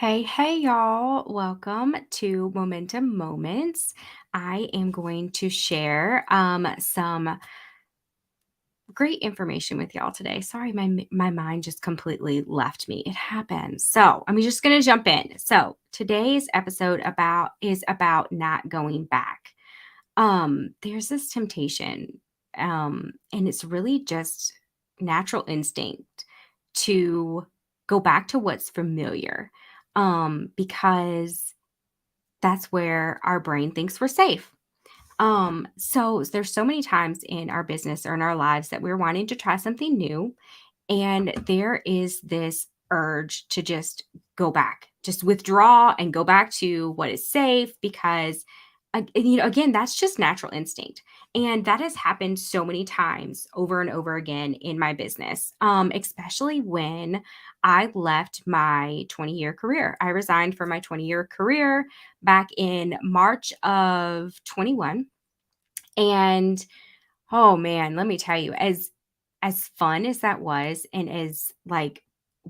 Hey, y'all. Welcome to Momentum Moments. I am going to share some great information with y'all today. Sorry, my mind just completely left me. It happens. So I'm just going to jump in. So today's episode is about not going back. There's this temptation, and it's really just natural instinct to go back to what's familiar, because that's where our brain thinks we're safe. So there's so many times in our business or in our lives that we're wanting to try something new, and there is this urge to just go back, just withdraw and go back to what is safe because, again, that's just natural instinct. And that has happened so many times over and over again in my business, especially when I left my 20-year career. I resigned from my 20-year career back in March of 21. And oh man, let me tell you, as fun as that was and as like,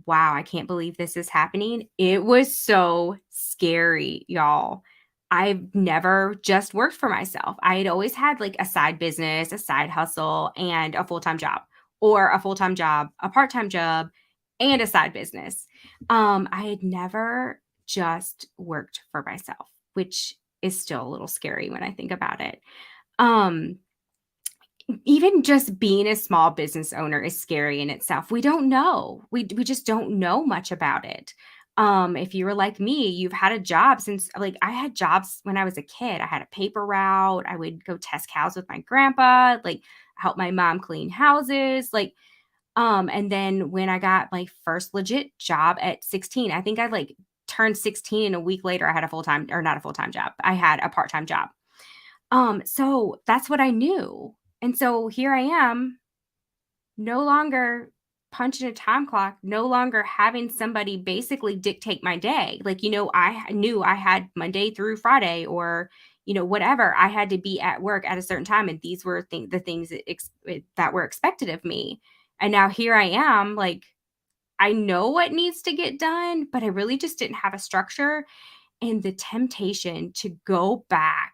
wow, I can't believe this is happening. It was so scary, y'all. I've never just worked for myself. I had always had like a side business, a side hustle, and a full-time job, or a full-time job, a part-time job, and a side business. I had never just worked for myself, which is still a little scary when I think about it. Um, Even just being a small business owner is scary in itself. We don't know. We just don't know much about it. If you were like me, you've had a job since like I had jobs when I was a kid. I had a paper route. I would go test cows with my grandpa, like help my mom clean houses, and then when I got my first legit job at 16, I think I like turned 16 and a week later I had a full-time or not a full-time job. I had a part-time job. So that's what I knew. And so here I am, no longer punching a time clock, no longer having somebody basically dictate my day. I knew I had Monday through Friday or, whatever. I had to be at work at a certain time. And these were the things that were expected of me. And now here I am, like, I know what needs to get done, but I really just didn't have a structure and the temptation to go back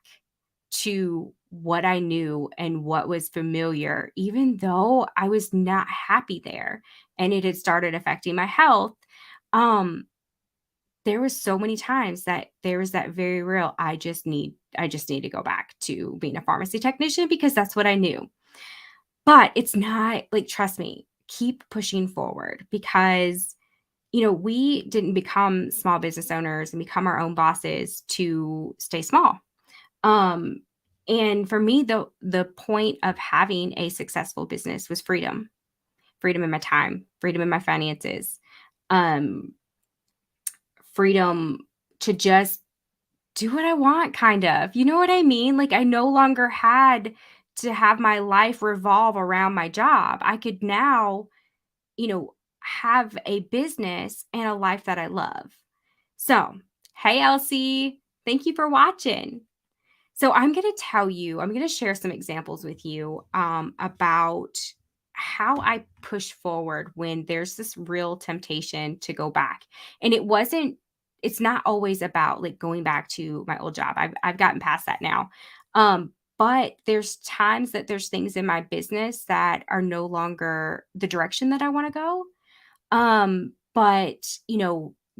to what I knew and what was familiar, even though I was not happy there and it had started affecting my health. Um, there was so many times that there was that very real, I just need to go back to being a pharmacy technician because that's what I knew. But it's not like, trust me, keep pushing forward because we didn't become small business owners and become our own bosses to stay small. Um, and for me, the point of having a successful business was freedom, freedom in my time, freedom in my finances, um, freedom to just do what I want, kind of. You know what I mean? Like I no longer had to have my life revolve around my job. I could now, have a business and a life that I love. So, hey, Elsie, thank you for watching. So I'm going to share some examples with you about how I push forward when there's this real temptation to go back. And it's not always about like going back to my old job. I've gotten past that now. But there's times that there's things in my business that are no longer the direction that I want to go. But,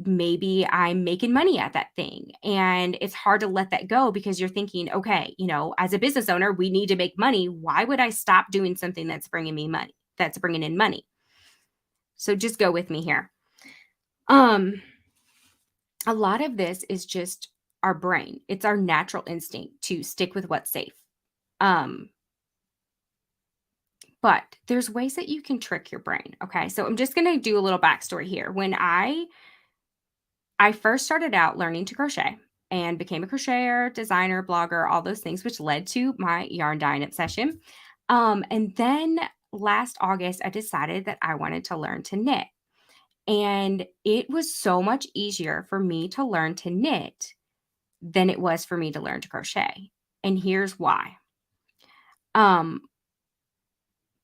maybe I'm making money at that thing and it's hard to let that go because you're thinking, okay, as a business owner, we need to make money. Why would I stop doing something that's bringing me money, that's bringing in money? So just go with me here. Um, a lot of this is just our brain. It's our natural instinct to stick with what's safe. Um, but there's ways that you can trick your brain. Okay. So I'm just going to do a little backstory here. When I first started out learning to crochet and became a crocheter, designer, blogger, all those things, which led to my yarn dyeing obsession. And then last August, I decided that I wanted to learn to knit. And it was so much easier for me to learn to knit than it was for me to learn to crochet. And here's why. Um,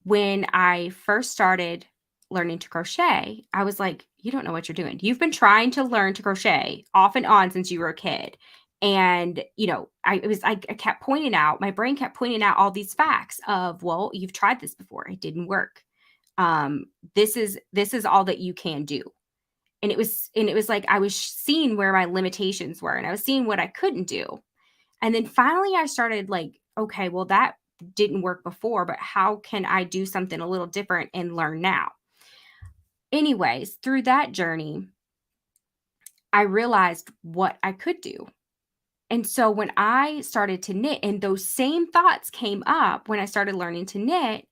when I first started learning to crochet, I was like, you don't know what you're doing. You've been trying to learn to crochet off and on since you were a kid. And, I kept pointing out, my brain kept pointing out all these facts of, well, you've tried this before. It didn't work. This is all that you can do. And it was like I was seeing where my limitations were and I was seeing what I couldn't do. And then finally I started like, okay, well, that didn't work before, but how can I do something a little different and learn now? Anyways, through that journey, I realized what I could do. And so when I started to knit and those same thoughts came up when I started learning to knit,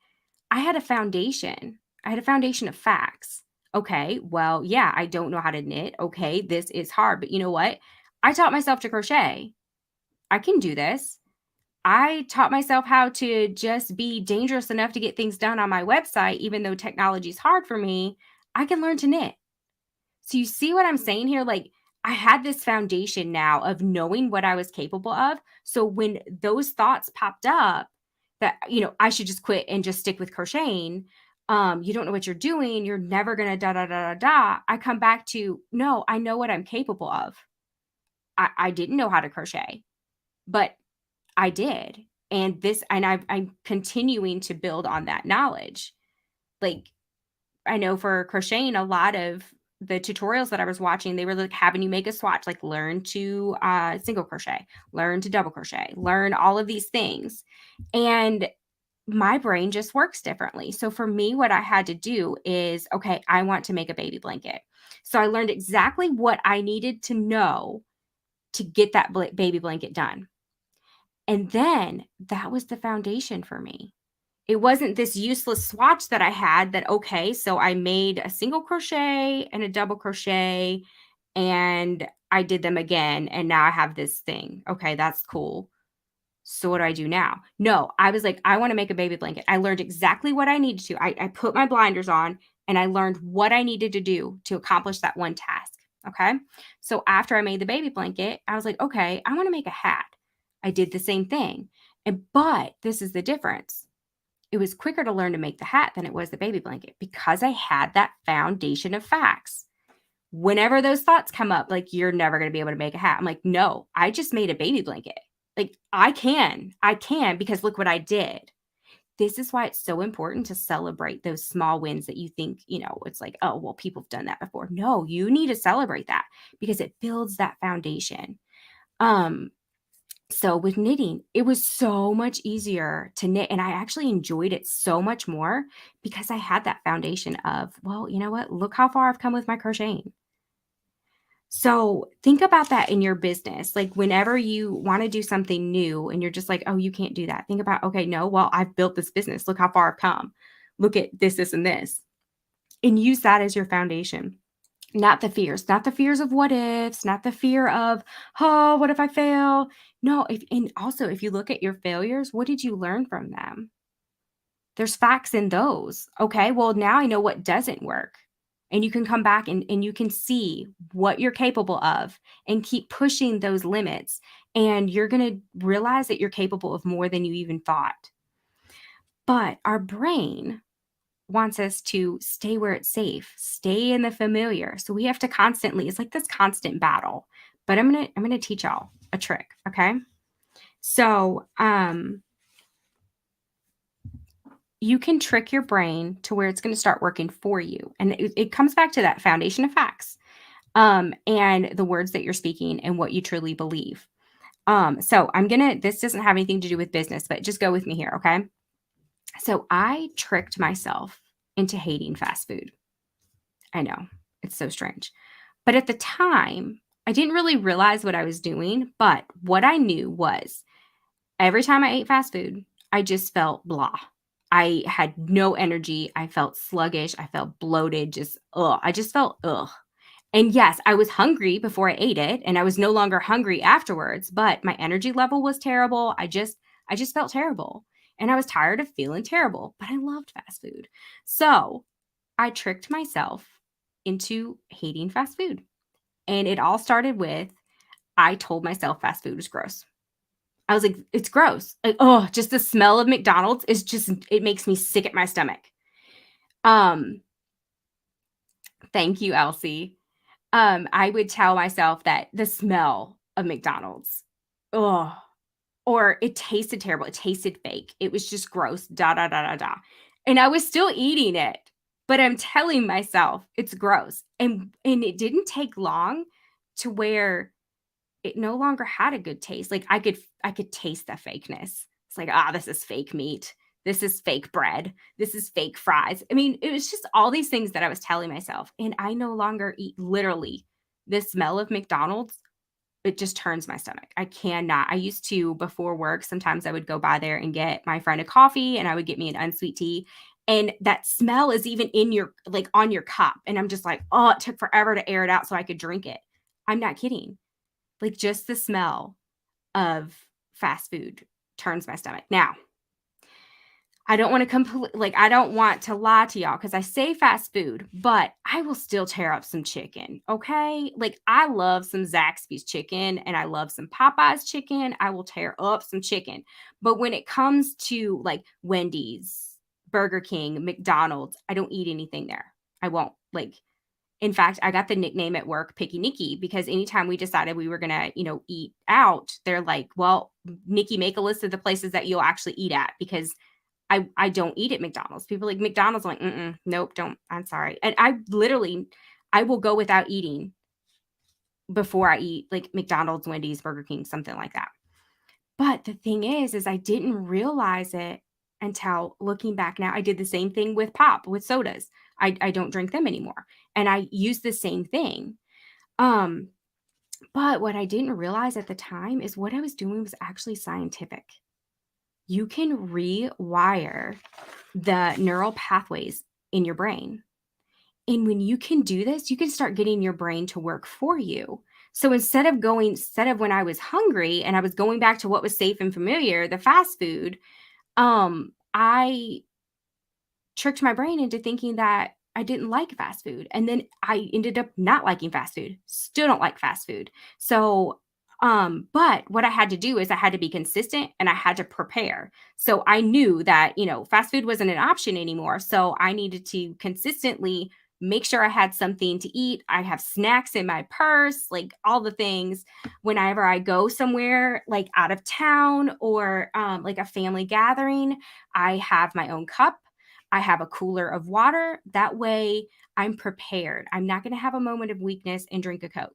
I had a foundation. I had a foundation of facts. Okay, well, yeah, I don't know how to knit. Okay, this is hard, but you know what? I taught myself to crochet. I can do this. I taught myself how to just be dangerous enough to get things done on my website, even though technology is hard for me. I can learn to knit. So you see what I'm saying here? Like I had this foundation now of knowing what I was capable of. So when those thoughts popped up that, I should just quit and just stick with crocheting, you don't know what you're doing, you're never gonna da da da da da. I come back to no, I know what I'm capable of. I didn't know how to crochet, but I did. I'm continuing to build on that knowledge. Like I know for crocheting, a lot of the tutorials that I was watching, they were like having you make a swatch, like learn to single crochet, learn to double crochet, learn all of these things. And my brain just works differently. So for me, what I had to do is, okay, I want to make a baby blanket. So I learned exactly what I needed to know to get that baby blanket done. And then that was the foundation for me. It wasn't this useless swatch that I had that, okay, so I made a single crochet and a double crochet and I did them again. And now I have this thing. Okay, that's cool. So what do I do now? No, I was like, I want to make a baby blanket. I learned exactly what I needed to. I put my blinders on and I learned what I needed to do to accomplish that one task. Okay. So after I made the baby blanket, I was like, okay, I want to make a hat. I did the same thing. But this is the difference. It was quicker to learn to make the hat than it was the baby blanket because I had that foundation of facts. Whenever those thoughts come up, like, you're never going to be able to make a hat, I'm like, no, I just made a baby blanket. Like, I can because look what I did. This is why it's so important to celebrate those small wins that you think, it's like, oh, well, people have done that before. No, you need to celebrate that because it builds that foundation. So with knitting, it was so much easier to knit and I actually enjoyed it so much more because I had that foundation of, well, you know what? Look how far I've come with my crocheting. So think about that in your business. Like whenever you want to do something new and you're just like, oh, you can't do that. Think about, okay, no, well, I've built this business. Look how far I've come. Look at this, and this. And use that as your foundation. Not the fears of what ifs, not the fear of, oh, what if I fail? No, and also if you look at your failures, what did you learn from them? There's facts in those. Okay, well, now I know what doesn't work. And you can come back and you can see what you're capable of and keep pushing those limits. And you're going to realize that you're capable of more than you even thought. But our brain wants us to stay where it's safe, stay in the familiar. So we have to constantly, it's like this constant battle. But I'm gonna teach y'all a trick, okay? So you can trick your brain to where it's going to start working for you. And it comes back to that foundation of facts and the words that you're speaking and what you truly believe. So this doesn't have anything to do with business, but just go with me here, okay? So I tricked myself into hating fast food. I know, it's so strange. But at the time, I didn't really realize what I was doing. But what I knew was every time I ate fast food, I just felt blah. I had no energy. I felt sluggish. I felt bloated. Just, ugh. I just felt, ugh. And yes, I was hungry before I ate it, and I was no longer hungry afterwards, but my energy level was terrible. I just felt terrible. And I was tired of feeling terrible, but I loved fast food. So I tricked myself into hating fast food. And it all started with I told myself fast food was gross. I was like, it's gross. Like, oh, just the smell of McDonald's it makes me sick at my stomach. Um, Thank you, Elsie. I would tell myself that the smell of McDonald's, oh, or it tasted terrible. It tasted fake. It was just gross. Da da da da da. And I was still eating it, but I'm telling myself it's gross. And it didn't take long to where it no longer had a good taste. Like I could taste the fakeness. It's like, ah, this is fake meat. This is fake bread. This is fake fries. I mean, it was just all these things that I was telling myself. And I no longer eat literally the smell of McDonald's. It just turns my stomach. I cannot. I used to before work, sometimes I would go by there and get my friend a coffee and I would get me an unsweet tea. And that smell is even in your like on your cup. And I'm just like, oh, it took forever to air it out so I could drink it. I'm not kidding. Like, just the smell of fast food turns my stomach. Now, I don't wanna I don't want to lie to y'all because I say fast food, but I will still tear up some chicken, okay? Like, I love some Zaxby's chicken, and I love some Popeyes chicken. I will tear up some chicken. But when it comes to, like, Wendy's, Burger King, McDonald's, I don't eat anything there. I won't. Like, in fact, I got the nickname at work Picky Nikki because anytime we decided we were gonna, eat out, they're like, "Well, Nikki, make a list of the places that you'll actually eat at," because I don't eat at McDonald's. People like McDonald's, I'm like, "Mm-mm, nope, don't. I'm sorry." And I will go without eating before I eat like McDonald's, Wendy's, Burger King, something like that. But the thing is I didn't realize it until looking back now. I did the same thing with pop, with sodas. I don't drink them anymore. And I use the same thing. Um, but what I didn't realize at the time is what I was doing was actually scientific. You can rewire the neural pathways in your brain. And when you can do this, you can start getting your brain to work for you. So instead of when I was hungry and I was going back to what was safe and familiar, the fast food, I tricked my brain into thinking that I didn't like fast food. And then I ended up not liking fast food. Still don't like fast food. So, but what I had to do is I had to be consistent and I had to prepare. So I knew that, fast food wasn't an option anymore. So I needed to consistently make sure I had something to eat. I have snacks in my purse, like all the things whenever I go somewhere like out of town or like a family gathering. I have my own cup. I have a cooler of water. That way I'm prepared. I'm not going to have a moment of weakness and drink a Coke.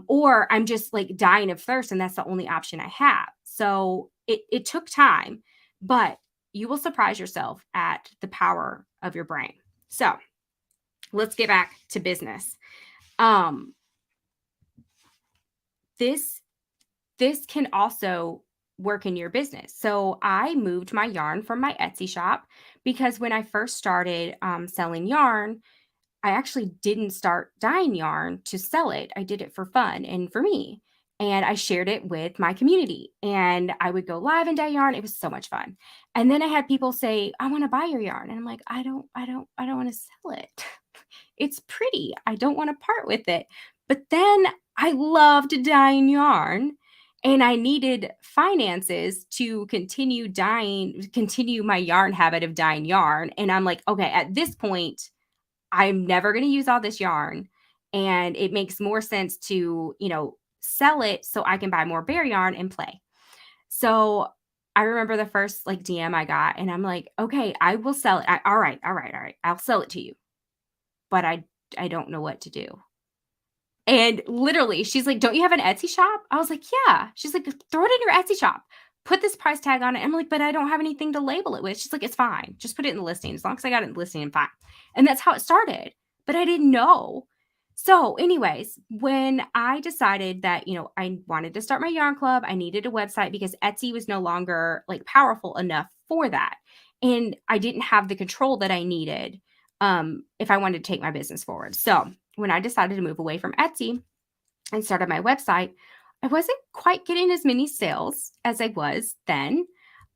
Or I'm just like dying of thirst and that's the only option I have. So it took time, but you will surprise yourself at the power of your brain. So let's get back to business. Um, this this can also work in your business. So I moved my yarn from my Etsy shop because when I first started selling yarn, I actually didn't start dyeing yarn to sell it. I did it for fun and for me. And I shared it with my community and I would go live and dye yarn. It was so much fun. And then I had people say, I want to buy your yarn. And I'm like, I don't want to sell it. It's pretty. I don't want to part with it. But then I loved dyeing yarn and I needed finances to continue my yarn habit of dyeing yarn. And I'm like, okay, at this point, I'm never going to use all this yarn. And it makes more sense to, sell it so I can buy more bear yarn and play. So I remember the first like DM I got, and I'm like, okay, I will sell it. All right, all right, all right. I'll sell it to you, but I don't know what to do. And literally, she's like, "Don't you have an Etsy shop?" I was like, "Yeah." She's like, "Throw it in your Etsy shop. Put this price tag on it." I'm like, "But I don't have anything to label it with." She's like, "It's fine. Just put it in the listing. As long as I got it in the listing, I'm fine." And that's how it started. But I didn't know. So, anyways, when I decided that, I wanted to start my yarn club, I needed a website because Etsy was no longer like powerful enough for that. And I didn't have the control that I needed if I wanted to take my business forward. So, when I decided to move away from Etsy and started my website, I wasn't quite getting as many sales as I was then.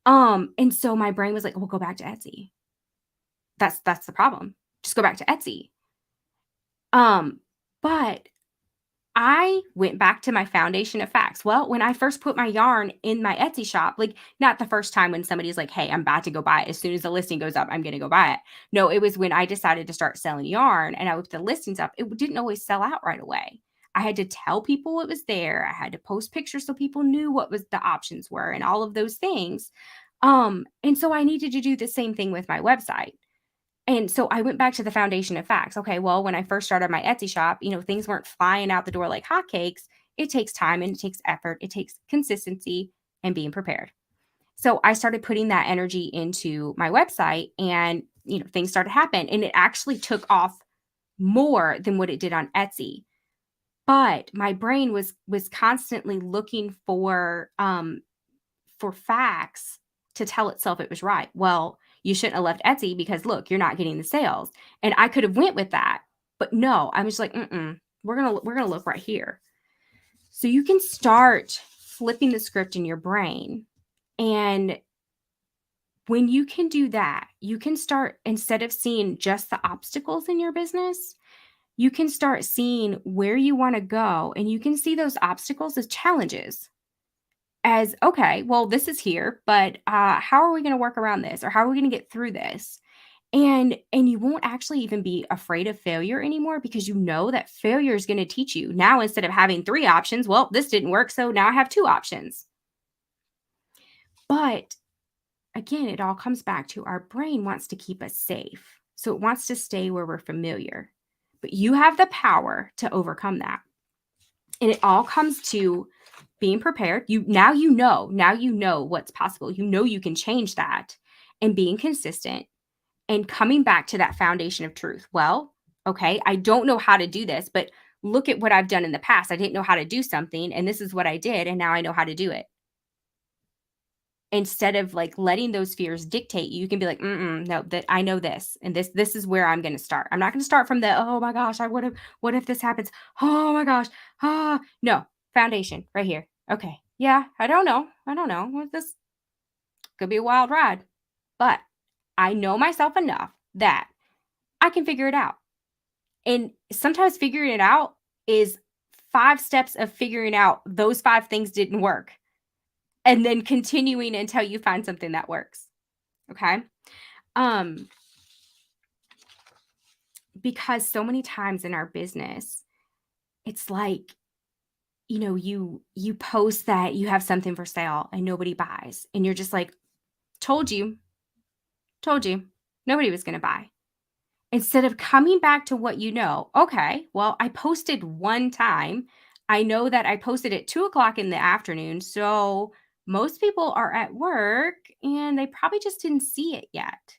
And so my brain was like, "Well, go back to Etsy. That's the problem. Just go back to Etsy." Um, but I went back to my foundation of facts. Well, when I first put my yarn in my Etsy shop, like not the first time when somebody's like, "Hey, I'm about to go buy it. As soon as the listing goes up, I'm going to go buy it." No, it was when I decided to start selling yarn and I put the listings up. It didn't always sell out right away. I had to tell people it was there. I had to post pictures so people knew what was the options were and all of those things. And so I needed to do the same thing with my website. And so I went back to the foundation of facts. Okay, well, when I first started my Etsy shop, things weren't flying out the door like hotcakes. It takes time and it takes effort. It takes consistency and being prepared. So I started putting that energy into my website and, things started to happen and it actually took off more than what it did on Etsy. But my brain was constantly looking for facts to tell itself it was right. Well, you shouldn't have left Etsy because look, you're not getting the sales. And I could have went with that. But no, I'm just like, we're gonna look right here. So you can start flipping the script in your brain. And when you can do that, you can start, instead of seeing just the obstacles in your business, you can start seeing where you want to go. And you can see those obstacles as challenges. As okay, well, this is here, but how are we going to work around this, or how are we going to get through this? And you won't actually even be afraid of failure anymore because you know that failure is going to teach you. Now, instead of having three options, well, this didn't work, so now I have two options. But again, it all comes back to our brain wants to keep us safe, so it wants to stay where we're familiar. But you have the power to overcome that, and it all comes to being prepared. Now you know what's possible. You can change that, and being consistent and coming back to that foundation of truth. Well, okay, I don't know how to do this, but look at what I've done in the past. I didn't know how to do something, and this is what I did, and now I know how to do it. Instead of like letting those fears dictate you, you can be like, no, that I know this, and this is where I'm going to start. I'm not going to start from the, oh my gosh, what if this happens? Oh my gosh, no, foundation right here. Okay, yeah, I don't know. This could be a wild ride, but I know myself enough that I can figure it out. And sometimes figuring it out is 5 steps of figuring out those 5 things didn't work, and then continuing until you find something that works. Okay? Um, because so many times in our business, it's like, you post that you have something for sale and nobody buys, and you're just like, "Told you, told you, nobody was gonna buy." Instead of coming back to what you know, okay, well, I posted one time. I know that I posted at 2 o'clock in the afternoon. So most people are at work and they probably just didn't see it yet.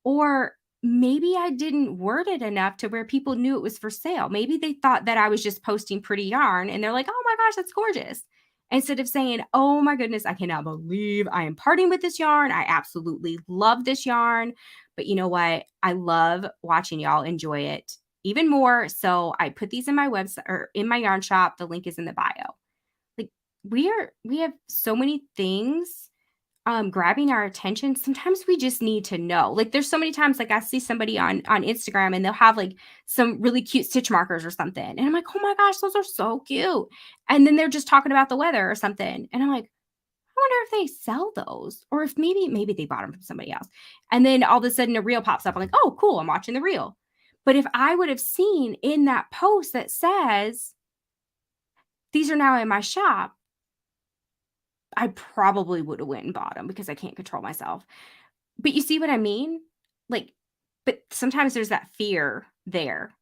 Or maybe I didn't word it enough to where people knew it was for sale. Maybe they thought that I was just posting pretty yarn and they're like, oh my gosh, that's gorgeous. Instead of saying, oh my goodness, I cannot believe I am parting with this yarn. I absolutely love this yarn. But you know what? I love watching y'all enjoy it even more. So I put these in my website or in my yarn shop. The link is in the bio. Like we have so many things grabbing our attention. Sometimes we just need to know. Like there's so many times like I see somebody on Instagram and they'll have like some really cute stitch markers or something. And I'm like, "Oh my gosh, those are so cute." And then they're just talking about the weather or something. And I'm like, "I wonder if they sell those or if maybe they bought them from somebody else." And then all of a sudden a reel pops up. I'm like, "Oh, cool, I'm watching the reel." But if I would have seen in that post that says, "These are now in my shop," I probably would have went and bought them because I can't control myself. But you see what I mean? Like, but sometimes there's that fear there.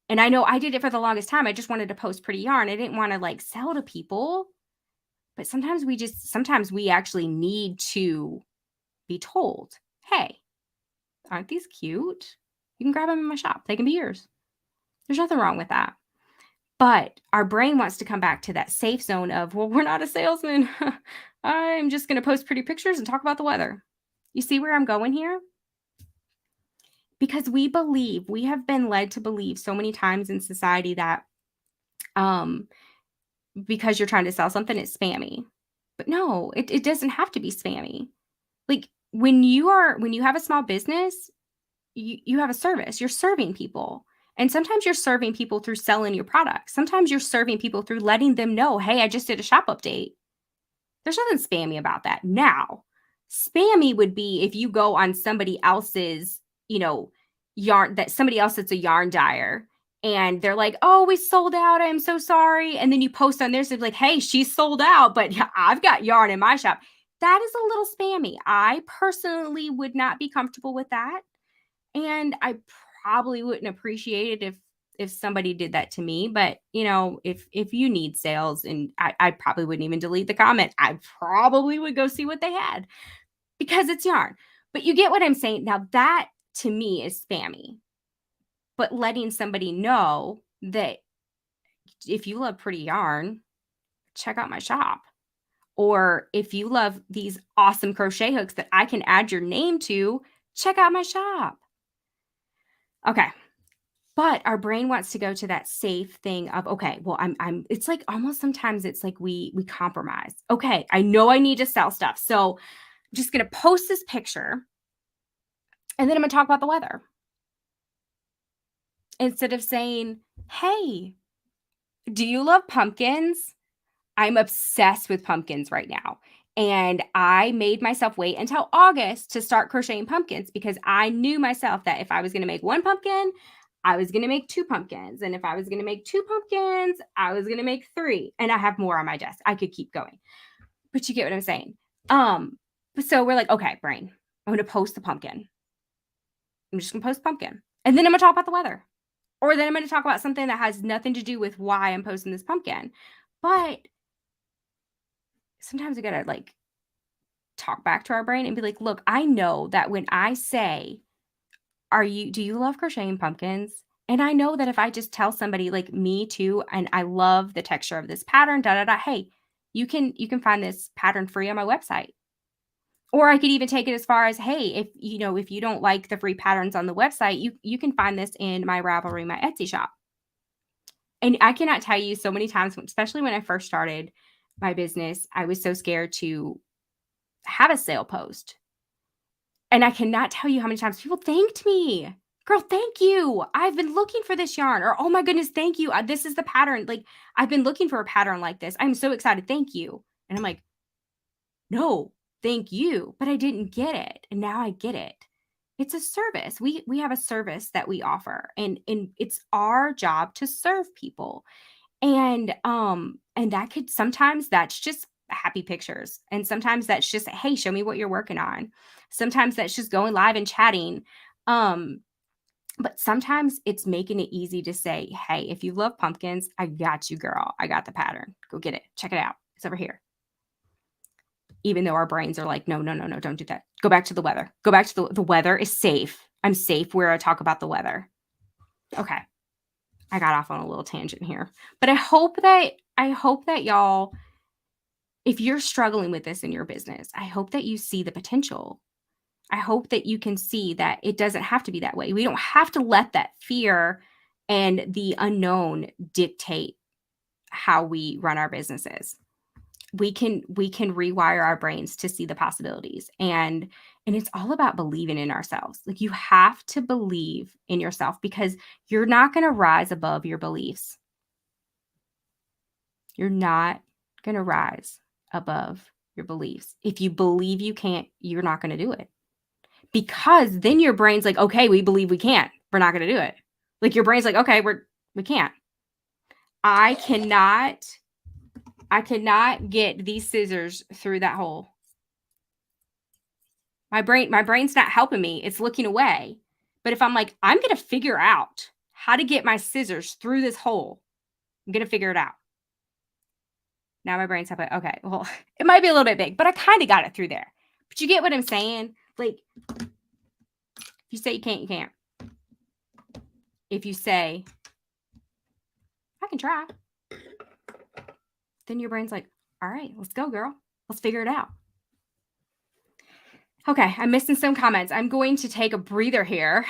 And I know I did it for the longest time. I just wanted to post pretty yarn. I didn't want to like sell to people. But sometimes we actually need to be told, hey, aren't these cute? You can grab them in my shop. They can be yours. There's nothing wrong with that. But our brain wants to come back to that safe zone of, well, we're not a salesman. I'm just going to post pretty pictures and talk about the weather. You see where I'm going here? Because we have been led to believe so many times in society that um, because you're trying to sell something, it's spammy. But no, it doesn't have to be spammy. Like when you have a small business, you have a service. You're serving people. And sometimes you're serving people through selling your product. Sometimes you're serving people through letting them know, hey, I just did a shop update. There's nothing spammy about that. Now, spammy would be if you go on somebody else's, yarn, that somebody else that's a yarn dyer, and they're like, "Oh, we sold out. I'm so sorry." And then you post on theirs, like, "Hey, she's sold out, but yeah, I've got yarn in my shop." That is a little spammy. I personally would not be comfortable with that, and I probably wouldn't appreciate it if somebody did that to me. But if you need sales, and I probably wouldn't even delete the comment. I probably would go see what they had because it's yarn. But you get what I'm saying. Now that to me is spammy. But letting somebody know that if you love pretty yarn, check out my shop. Or if you love these awesome crochet hooks that I can add your name to, check out my shop. Okay. But our brain wants to go to that safe thing of, okay, well, I'm it's like almost sometimes it's like we compromise. Okay, I know I need to sell stuff. So I'm just gonna post this picture and then I'm gonna talk about the weather. Instead of saying, hey, do you love pumpkins? I'm obsessed with pumpkins right now. And I made myself wait until August to start crocheting pumpkins because I knew myself that if I was going to make one pumpkin, I was going to make two pumpkins. And if I was going to make two pumpkins, I was going to make three. And I have more on my desk. I could keep going. But you get what I'm saying. So we're like, okay, brain, I'm going to post the pumpkin. I'm just going to post pumpkin. And then I'm going to talk about the weather. Or then I'm going to talk about something that has nothing to do with why I'm posting this pumpkin. But sometimes we got to talk back to our brain and be like, look, I know that when I say, do you love crocheting pumpkins? And I know that if I just tell somebody like me too, and I love the texture of this pattern, hey, you can find this pattern free on my website. Or I could even take it as far as, hey, if you don't like the free patterns on the website, you can find this in my Ravelry, my Etsy shop. And I cannot tell you so many times, especially when I first started my business, I was so scared to have a sale post. And I cannot tell you how many times people thanked me. Girl, thank you. I've been looking for this yarn. Or, oh my goodness, thank you. This is the pattern. Like, I've been looking for a pattern like this. I'm so excited. Thank you. And I'm like, no, thank you. But I didn't get it. And now I get it. It's a service. We have a service that we offer. And it's our job to serve people. And that could sometimes that's just happy pictures. And sometimes that's just, hey, show me what you're working on. Sometimes that's just going live and chatting. But sometimes it's making it easy to say, hey, if you love pumpkins, I got you, girl. I got the pattern. Go get it. Check it out. It's over here. Even though our brains are like, no, don't do that. Go back to the weather. Go back to the weather is safe. I'm safe where I talk about the weather. Okay. I got off on a little tangent here, but I hope that y'all, if you're struggling with this in your business, I hope that you see the potential. I hope that you can see that it doesn't have to be that way. We don't have to let that fear and the unknown dictate how we run our businesses. We can rewire our brains to see the possibilities. And it's all about believing in ourselves. Like, you have to believe in yourself because you're not going to rise above your beliefs. You're not going to rise above your beliefs. If you believe you can't, you're not going to do it. Because then your brain's like, okay, we believe we can't. We're not going to do it. Like, your brain's like, okay, we can't. I cannot get these scissors through that hole. My brain's not helping me. It's looking away. But if I'm like, I'm going to figure out how to get my scissors through this hole, I'm going to figure it out. Now my brain's like, okay, well, it might be a little bit big, but I kind of got it through there. But you get what I'm saying? Like, if you say you can't, you can't. If you say, I can try, then your brain's like, all right, let's go, girl. Let's figure it out. Okay, I'm missing some comments. I'm going to take a breather here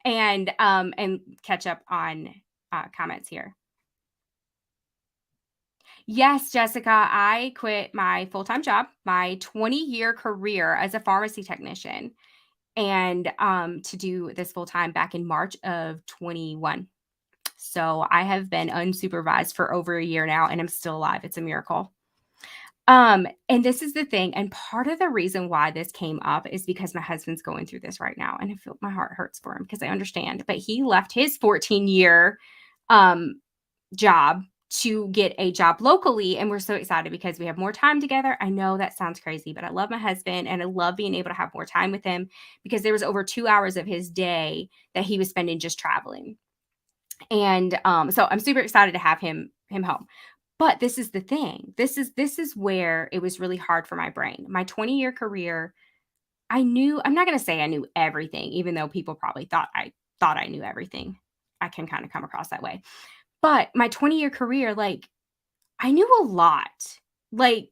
and catch up on comments here. Yes, Jessica, I quit my full-time job, my 20-year career as a pharmacy technician, and to do this full-time back in March of 21. So I have been unsupervised for over a year now and I'm still alive. It's a miracle. And this is the thing, and part of the reason why this came up is because my husband's going through this right now, and I feel my heart hurts for him because I understand. But he left his 14-year um job to get a job locally, and we're so excited because we have more time together. I know that sounds crazy, but I love my husband and I love being able to have more time with him because there was over 2 hours of his day that he was spending just traveling. And so I'm super excited to have him home. But this is the thing. This is where it was really hard for my brain. My 20-year career, I'm not going to say I knew everything, even though people probably thought I knew everything. I can kind of come across that way. But my 20-year career, like, I knew a lot. Like,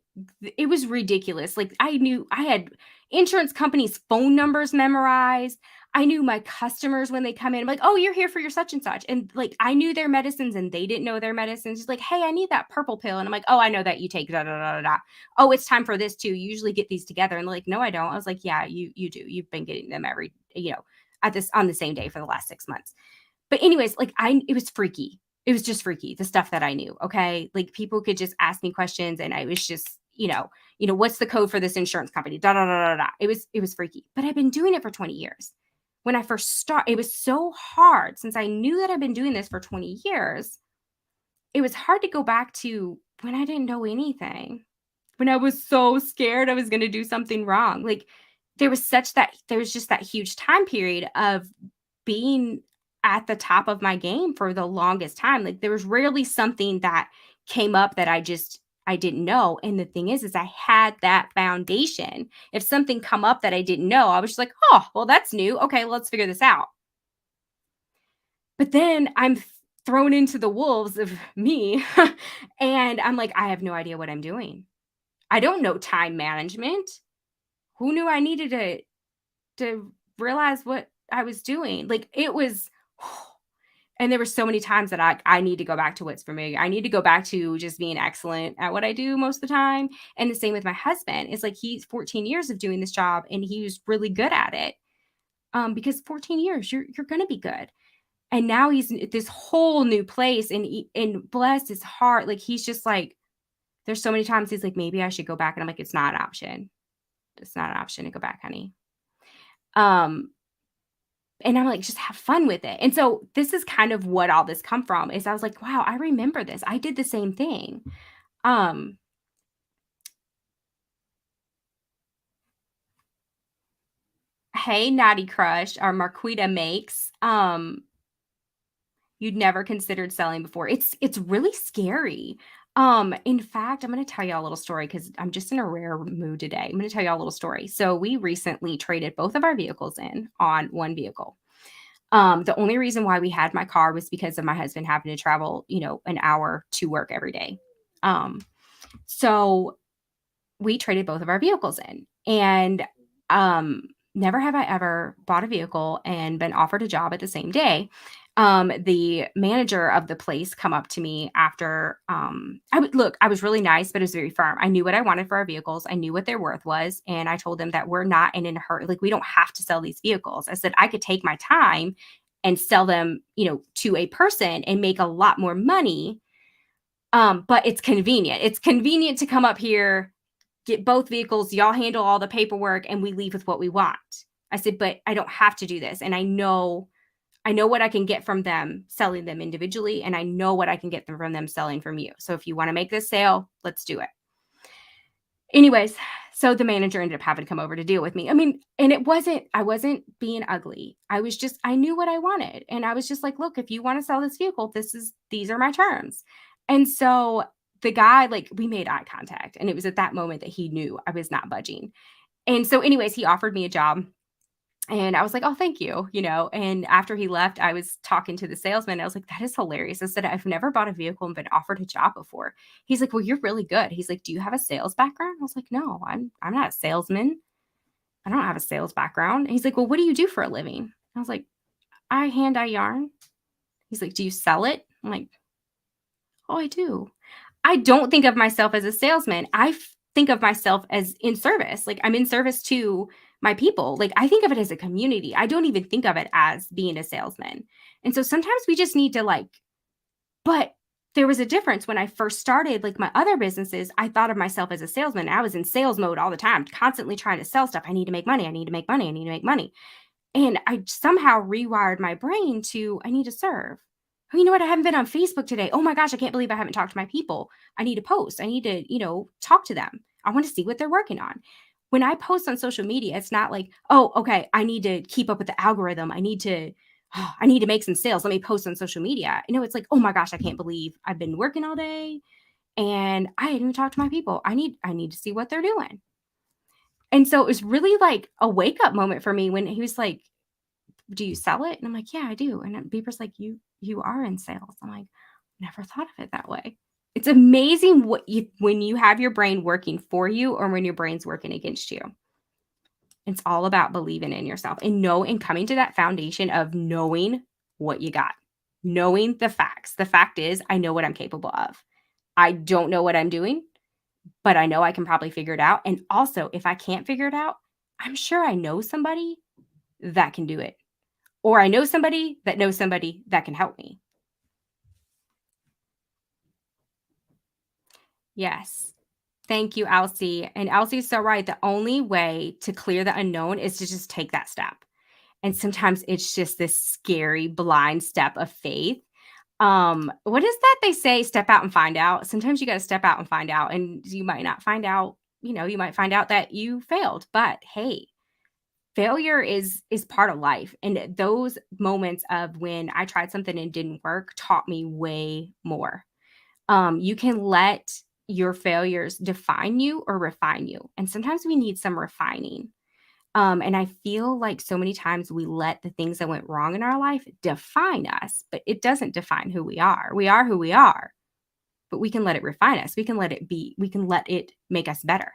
it was ridiculous. Like, I had insurance companies' phone numbers memorized. I knew my customers when they come in. I'm like, "Oh, you're here for your such and such." And, like, I knew their medicines and they didn't know their medicines. It's like, "Hey, I need that purple pill." And I'm like, "Oh, I know that you take da da da da da. Oh, it's time for this too. You usually get these together." And they're like, "No, I don't." I was like, "Yeah, you do. You've been getting them every, at this on the same day for the last 6 months." But anyways, like, I it was freaky. It was just freaky, the stuff that I knew, okay? Like, people could just ask me questions, and I was just, "What's the code for this insurance company? Da, da, da, da, da." It was freaky, but I've been doing it for 20 years. When I first it was so hard since I knew that I've been doing this for 20 years, it was hard to go back to when I didn't know anything, when I was so scared I was gonna do something wrong. Like, there was just that huge time period of being at the top of my game for the longest time. Like, there was rarely something that came up that I didn't know. And the thing is I had that foundation. If something come up that I didn't know, I was just like, "Oh, well, that's new. Okay, let's figure this out." But then thrown into the wolves of me, and I'm like, I have no idea what I'm doing. I don't know time management. Who knew I needed to realize what I was doing? Like, it was and there were so many times that I need to go back to what's familiar. I need to go back to just being excellent at what I do most of the time. And the same with my husband. It's like he's 14 years of doing this job and he was really good at it. Because 14 years, you're gonna be good. And now he's at this whole new place and bless his heart, like, he's just like, there's so many times he's like, "Maybe I should go back." And I'm like, "It's not an option. It's not an option to go back, honey." Um, and I'm like, "Just have fun with it." And so this is kind of what all this come from is I was like, "Wow, I remember this. I did the same thing." Um, "Hey, Naughty Crush," or Marquita makes, you'd never considered selling before. It's really scary. In fact, I'm gonna tell y'all a little story because I'm just in a rare mood today. I'm gonna tell y'all a little story. So we recently traded both of our vehicles in on one vehicle. The only reason why we had my car was because of my husband having to travel, an hour to work every day. Um, so we traded both of our vehicles in. And um, never have I ever bought a vehicle and been offered a job at the same day. The manager of the place come up to me after I was really nice, but it was very firm. I knew what I wanted for our vehicles. I knew what their worth was. And I told them that we're not in a hurry. Like, we don't have to sell these vehicles. I said I could take my time and sell them, to a person and make a lot more money. But it's convenient. It's convenient to come up here, get both vehicles, y'all handle all the paperwork, and we leave with what we want. I said, but I don't have to do this. And I know what I can get from them selling them individually, and I know what I can get from them selling from you. So if you want to make this sale, let's do it. Anyways, so the manager ended up having to come over to deal with me. I mean, and I wasn't being ugly. I knew what I wanted. And I was just like, look, if you want to sell this vehicle, these are my terms. And so the guy, like, we made eye contact. And it was at that moment that he knew I was not budging. And so, anyways, he offered me a job and I was like, "Oh, thank you," and after he left, I was talking to the salesman. I was like, "That is hilarious." I said, "I've never bought a vehicle and been offered a job before." He's like, "Well, you're really good." He's like, "Do you have a sales background?" I was like, "No, I'm not a salesman. I don't have a sales background." He's like, "Well, what do you do for a living?" I was like, "I hand dye yarn." He's like, "Do you sell it?" I'm like, "Oh, I do." I don't think of myself as a salesman. Think of myself as in service. Like, I'm in service to my people. Like, I think of it as a community. I don't even think of it as being a salesman. And so sometimes we just need to, like, But there was a difference when I first started, like my other businesses, I thought of myself as a salesman. I was in sales mode all the time, constantly trying to sell stuff. I need to make money. I need to make money. I need to make money. And I somehow rewired my brain to I need to serve. Oh, you know what? I haven't been on Facebook today. Oh my gosh, I can't believe I haven't talked to my people. I need to post. I need to, talk to them. I want to see what they're working on. When I post on social media, it's not like, oh, okay, I need to keep up with the algorithm. I need to make some sales. Let me post on social media. It's like, oh my gosh, I can't believe I've been working all day and I didn't even talk to my people. I need to see what they're doing. And so it was really like a wake up moment for me when he was like, do you sell it? And I'm like, yeah, I do. And Beeper's like, you are in sales. I'm like, never thought of it that way. It's amazing when you have your brain working for you or when your brain's working against you. It's all about believing in yourself and coming to that foundation of knowing what you got, knowing the facts. The fact is, I know what I'm capable of. I don't know what I'm doing, but I know I can probably figure it out. And also, if I can't figure it out, I'm sure I know somebody that can do it. Or I know somebody that knows somebody that can help me. Yes. Thank you, Elsie. And Elsie's so right. The only way to clear the unknown is to just take that step. And sometimes it's just this scary blind step of faith. What is that they say? Step out and find out. Sometimes you got to step out and find out, and you might not find out. You might find out that you failed, but hey, failure is part of life, and those moments of when I tried something and didn't work taught me way more. You can let your failures define you or refine you, and sometimes we need some refining. And I feel like so many times we let the things that went wrong in our life define us, but it doesn't define who we are. We are who we are, but we can let it refine us. We can let it make us better.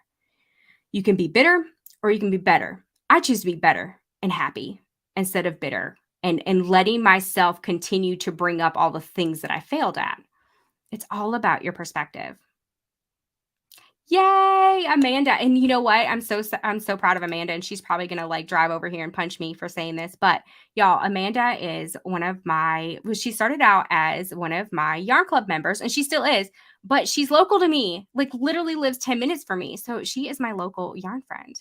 You can be bitter or you can be better. I choose to be better and happy instead of bitter and letting myself continue to bring up all the things that I failed at. It's all about your perspective. Yay, Amanda. And you know what? I'm so proud of Amanda, and she's probably going to like drive over here and punch me for saying this, but y'all, Amanda is she started out as one of my yarn club members and she still is, but she's local to me. Like literally lives 10 minutes from me. So she is my local yarn friend.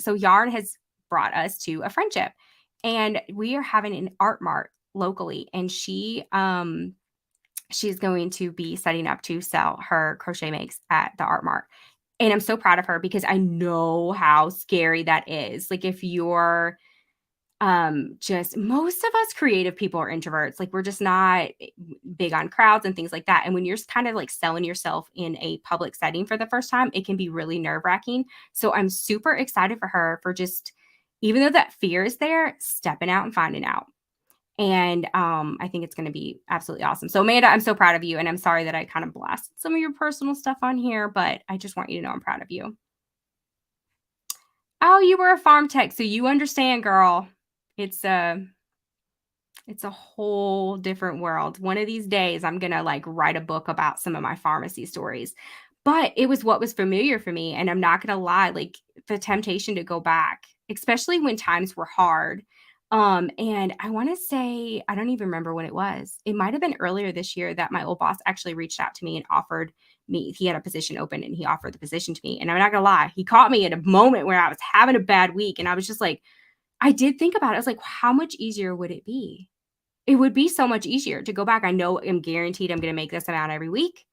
So yarn has brought us to a friendship, and we are having an art mart locally, and she's going to be setting up to sell her crochet makes at the art mart. And I'm so proud of her because I know how scary that is. Like if you're just most of us creative people are introverts. Like we're just not big on crowds and things like that. And when you're kind of like selling yourself in a public setting for the first time, it can be really nerve-wracking. So I'm super excited for her for just even though that fear is there, stepping out and finding out. And I think it's going to be absolutely awesome. So, Amanda, I'm so proud of you. And I'm sorry that I kind of blasted some of your personal stuff on here, but I just want you to know I'm proud of you. Oh, you were a farm tech, so you understand, girl. It's a whole different world. One of these days, I'm going to like write a book about some of my pharmacy stories. But it was what was familiar for me. And I'm not going to lie, like the temptation to go back, especially when times were hard. And I want to say, I don't even remember when it was. It might have been earlier this year that my old boss actually reached out to me and offered me, he had a position open and he offered the position to me. And I'm not going to lie, he caught me at a moment where I was having a bad week. And I was just like, I did think about it. I was like, how much easier would it be? It would be so much easier to go back. I know I'm guaranteed I'm going to make this amount every week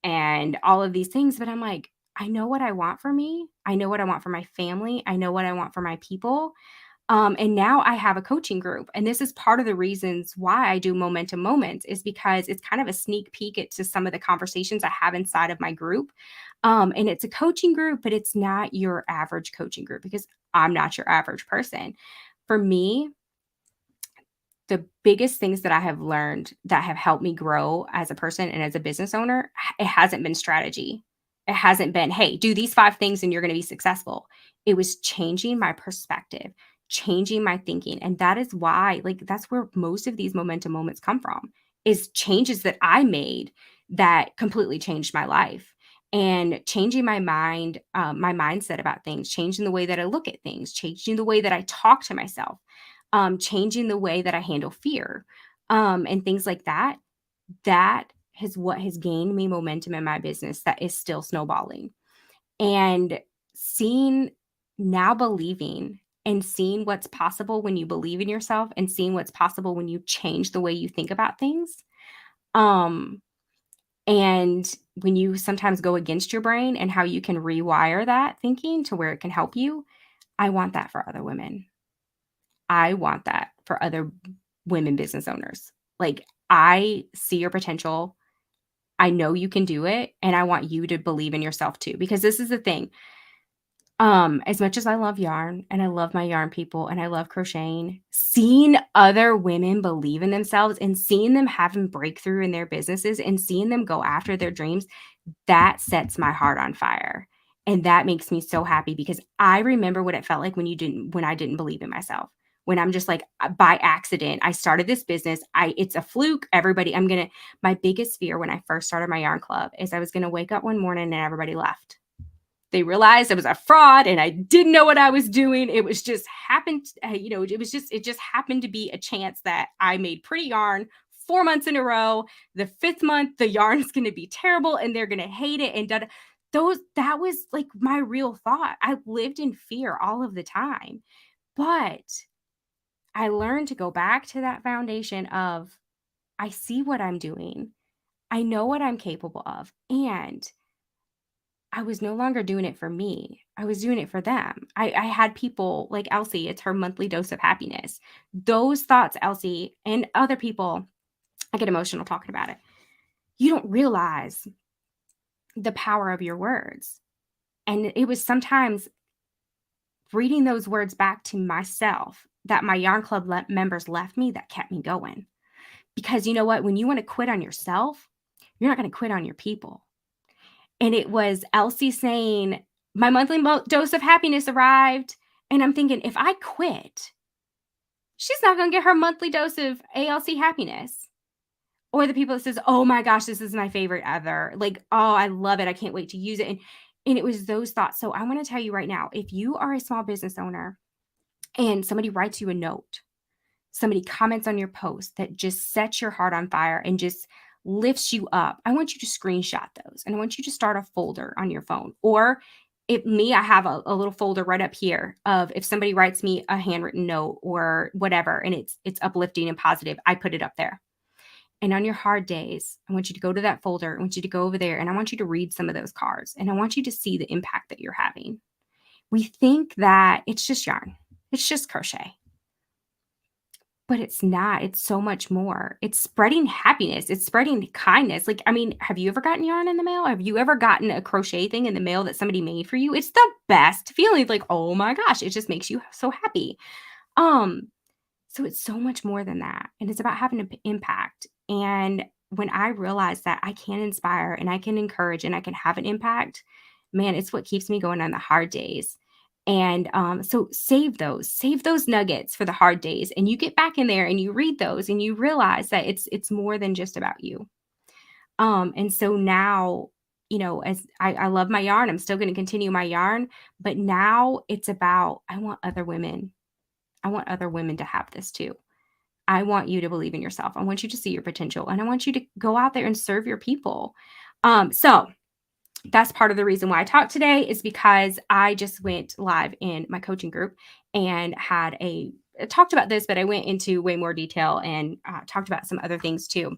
and all of these things. But I'm like, I know what I want for me. I know what I want for my family. I know what I want for my people. And now I have a coaching group. And this is part of the reasons why I do Momentum Moments is because it's kind of a sneak peek into some of the conversations I have inside of my group. And it's a coaching group, but it's not your average coaching group because I'm not your average person. For me, the biggest things that I have learned that have helped me grow as a person and as a business owner, it hasn't been strategy. It hasn't been, hey, do these 5 things and you're going to be successful. It was changing my perspective, changing my thinking. And that is why, like, that's where most of these momentum moments come from is changes that I made that completely changed my life and changing my mind, my mindset about things, changing the way that I look at things, changing the way that I talk to myself, changing the way that I handle fear, and things like that. that is what has gained me momentum in my business that is still snowballing. And seeing now believing and seeing what's possible when you believe in yourself and seeing what's possible when you change the way you think about things. Um, and when you sometimes go against your brain and how you can rewire that thinking to where it can help you, I want that for other women. I want that for other women business owners. Like, I see your potential. I know you can do it, and I want you to believe in yourself too, because this is the thing. As much as I love yarn and I love my yarn people and I love crocheting, seeing other women believe in themselves and seeing them having breakthrough in their businesses and seeing them go after their dreams, that sets my heart on fire. And that makes me so happy because I remember what it felt like when I didn't believe in myself. When I'm just like by accident, I started this business. It's a fluke. My biggest fear when I first started my yarn club is I was gonna wake up one morning and everybody left. They realized I was a fraud and I didn't know what I was doing. It was just happened, it just happened to be a chance that I made pretty yarn 4 months in a row. The fifth month, the yarn is going to be terrible and they're going to hate it. And that was like my real thought. I lived in fear all of the time. But I learned to go back to that foundation of I see what I'm doing. I know what I'm capable of. And I was no longer doing it for me. I was doing it for them. I had people like Elsie, it's her monthly dose of happiness. Those thoughts, Elsie, and other people, I get emotional talking about it. You don't realize the power of your words. And it was sometimes reading those words back to myself that my yarn club members left me that kept me going. Because you know what? When you want to quit on yourself, you're not going to quit on your people. And it was Elsie saying, my monthly dose of happiness arrived. And I'm thinking, if I quit, she's not going to get her monthly dose of ALC happiness. Or the people that says, oh my gosh, this is my favorite ever. Like, oh, I love it. I can't wait to use it. And it was those thoughts. So I want to tell you right now, if you are a small business owner and somebody writes you a note, somebody comments on your post that just sets your heart on fire and just lifts you up, I want you to screenshot those and I want you to start a folder on your phone. Or I have a little folder right up here of if somebody writes me a handwritten note or whatever, and it's uplifting and positive, I put it up there. And on your hard days, I want you to go to that folder. I want you to go over there and I want you to read some of those cards and I want you to see the impact that you're having. We think that it's just yarn. It's just crochet. But it's not. It's so much more. It's spreading happiness. It's spreading kindness. Like, I mean, have you ever gotten yarn in the mail? Have you ever gotten a crochet thing in the mail that somebody made for you? It's the best feeling. Like, oh my gosh, it just makes you so happy. Um, so it's so much more than that. And it's about having an impact. And when I realize that I can inspire and I can encourage and I can have an impact, man, it's what keeps me going on the hard days. And so save those nuggets for the hard days. And you get back in there and you read those and you realize that it's more than just about you. And so now, as I love my yarn, I'm still going to continue my yarn, but now it's about, I want other women. I want other women to have this too. I want you to believe in yourself. I want you to see your potential and I want you to go out there and serve your people. So that's part of the reason why I talked today is because I just went live in my coaching group and talked about this, but I went into way more detail and talked about some other things too.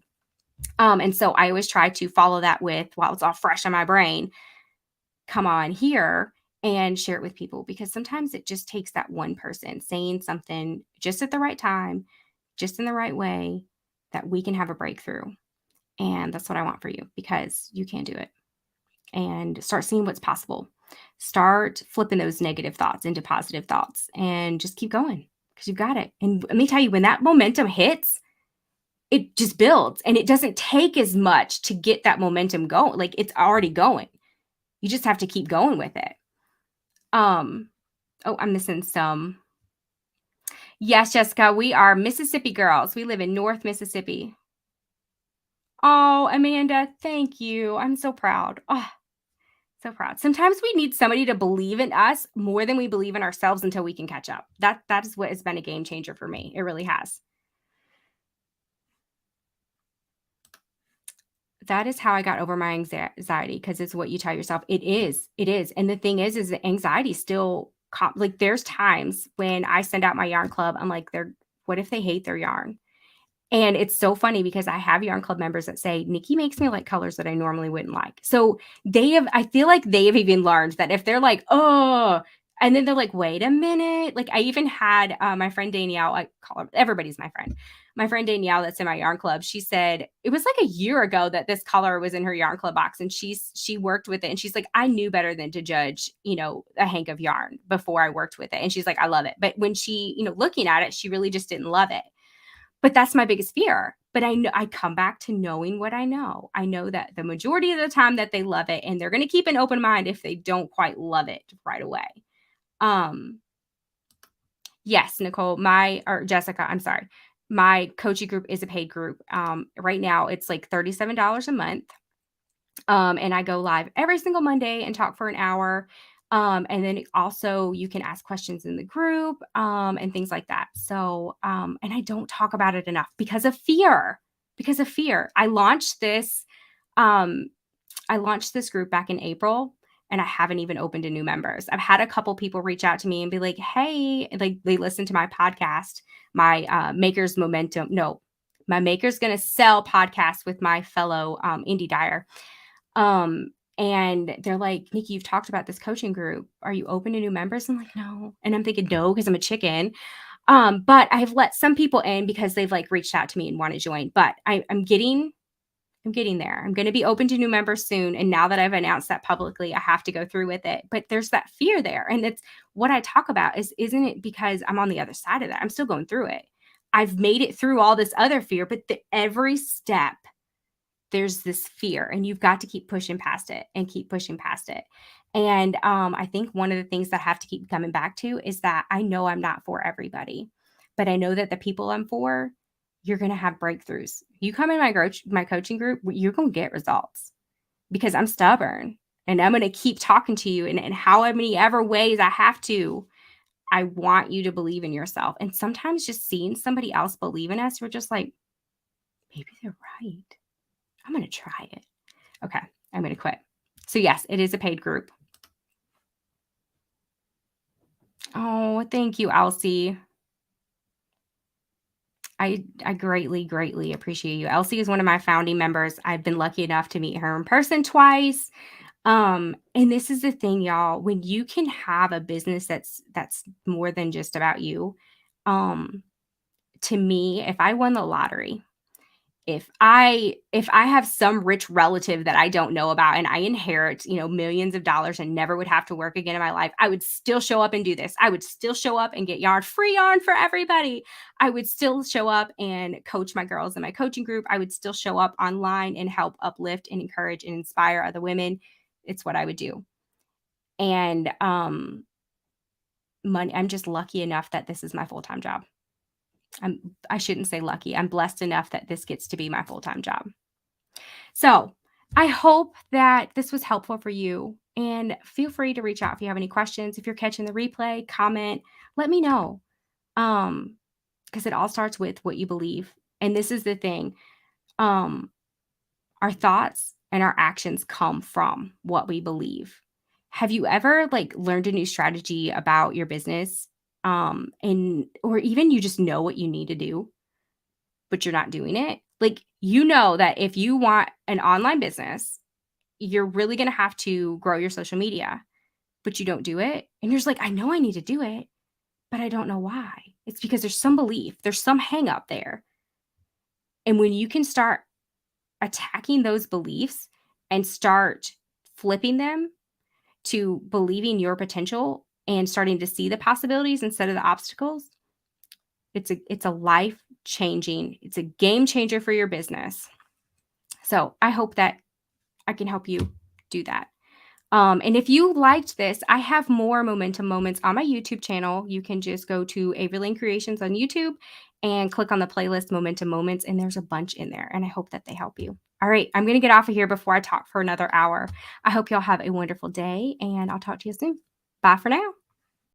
And so I always try to follow that with, while it's all fresh on my brain, come on here and share it with people because sometimes it just takes that one person saying something just at the right time, just in the right way, that we can have a breakthrough. And that's what I want for you because you can do it. And start seeing what's possible. Start flipping those negative thoughts into positive thoughts and just keep going because you've got it. And let me tell you, when that momentum hits, it just builds and it doesn't take as much to get that momentum going. Like it's already going. You just have to keep going with it. Oh, I'm missing some. Yes, Jessica, we are Mississippi girls. We live in North Mississippi. Oh, Amanda, thank you. I'm so proud. Oh, so proud. Sometimes we need somebody to believe in us more than we believe in ourselves until we can catch up. That is what has been a game changer for me. It really has. that is how I got over my anxiety because it's what you tell yourself. It is, and the thing is that anxiety still like, there's times when I send out my yarn club, I'm like, "They're what if they hate their yarn?" And it's so funny because I have yarn club members that say, "Nikki makes me like colors that I normally wouldn't like." So I feel like they have even learned that if they're like, "Oh," and then they're like, "Wait a minute." Like, I even had my friend Danielle, I call her, everybody's my friend. My friend Danielle, that's in my yarn club, she said it was like a year ago that this color was in her yarn club box, and she worked with it, and she's like, "I knew better than to judge, a hank of yarn before I worked with it." And she's like, "I love it." But when she, looking at it, she really just didn't love it. But that's my biggest fear. But I know I come back to knowing what I know. I know that the majority of the time that they love it, and they're going to keep an open mind if they don't quite love it right away. Um, yes, Nicole, or Jessica, I'm sorry. My coaching group is a paid group. Right now it's like $37 a month. And I go live every single Monday and talk for an hour. And then also you can ask questions in the group, and things like that. So, and I don't talk about it enough because of fear. Because of fear. Um, I launched this group back in April, and I haven't even opened to new members. I've had a couple people reach out to me and be like, "Hey," like they listen to my podcast, my Makers Momentum. No, my Makers Gonna Sell podcast with my fellow Indie Dyer. And they're like, "Nikki, you've talked about this coaching group. Are you open to new members?" I'm like, "No." And I'm thinking, no, because I'm a chicken. But I've let some people in because they've like reached out to me and want to join. But I'm getting there. I'm going to be open to new members soon. And now that I've announced that publicly, I have to go through with it. But there's that fear there. And it's what I talk about isn't it because I'm on the other side of that? I'm still going through it. I've made it through all this other fear, but every step there's this fear, and you've got to keep pushing past it and keep pushing past it. And I think one of the things that I have to keep coming back to is that I know I'm not for everybody, but I know that the people I'm for, you're going to have breakthroughs. You come in my coaching group, you're going to get results because I'm stubborn, and I'm going to keep talking to you in how many ever ways I have to. I want you to believe in yourself. And sometimes just seeing somebody else believe in us, we're just like, maybe they're right. I'm going to try it. Okay, I'm going to quit. So yes, it is a paid group. Oh, thank you, Elsie. I greatly, greatly appreciate you. Elsie is one of my founding members. I've been lucky enough to meet her in person twice. And this is the thing, y'all, when you can have a business that's more than just about you. To me, if I won the lottery, if I have some rich relative that I don't know about and I inherit, millions of dollars and never would have to work again in my life, I would still show up and do this. I would still show up and get free yarn for everybody. I would still show up and coach my girls in my coaching group. I would still show up online and help uplift and encourage and inspire other women. It's what I would do. And money, I'm just lucky enough that this is my full-time job. I shouldn't say lucky. I'm blessed enough that this gets to be my full-time job. So I hope that this was helpful for you, and feel free to reach out if you have any questions. If you're catching the replay, comment, let me know. Because it all starts with what you believe. And this is the thing. Our thoughts and our actions come from what we believe. Have you ever learned a new strategy about your business? Or even you just know what you need to do, but you're not doing it. That if you want an online business, you're really going to have to grow your social media, but you don't do it. And you're just like, I know I need to do it, but I don't know why. It's because there's some belief, there's some hang up there. And when you can start attacking those beliefs and start flipping them to believing your potential and starting to see the possibilities instead of the obstacles, it's a life changing, it's a game changer for your business. So I hope that I can help you do that. And if you liked this, I have more momentum moments on my YouTube channel. You can just go to Avery Creations on YouTube and click on the playlist Momentum Moments, and there's a bunch in there, and I hope that they help you. All right, I'm going to get off of here before I talk for another hour. I hope y'all have a wonderful day, and I'll talk to you soon. Bye for now.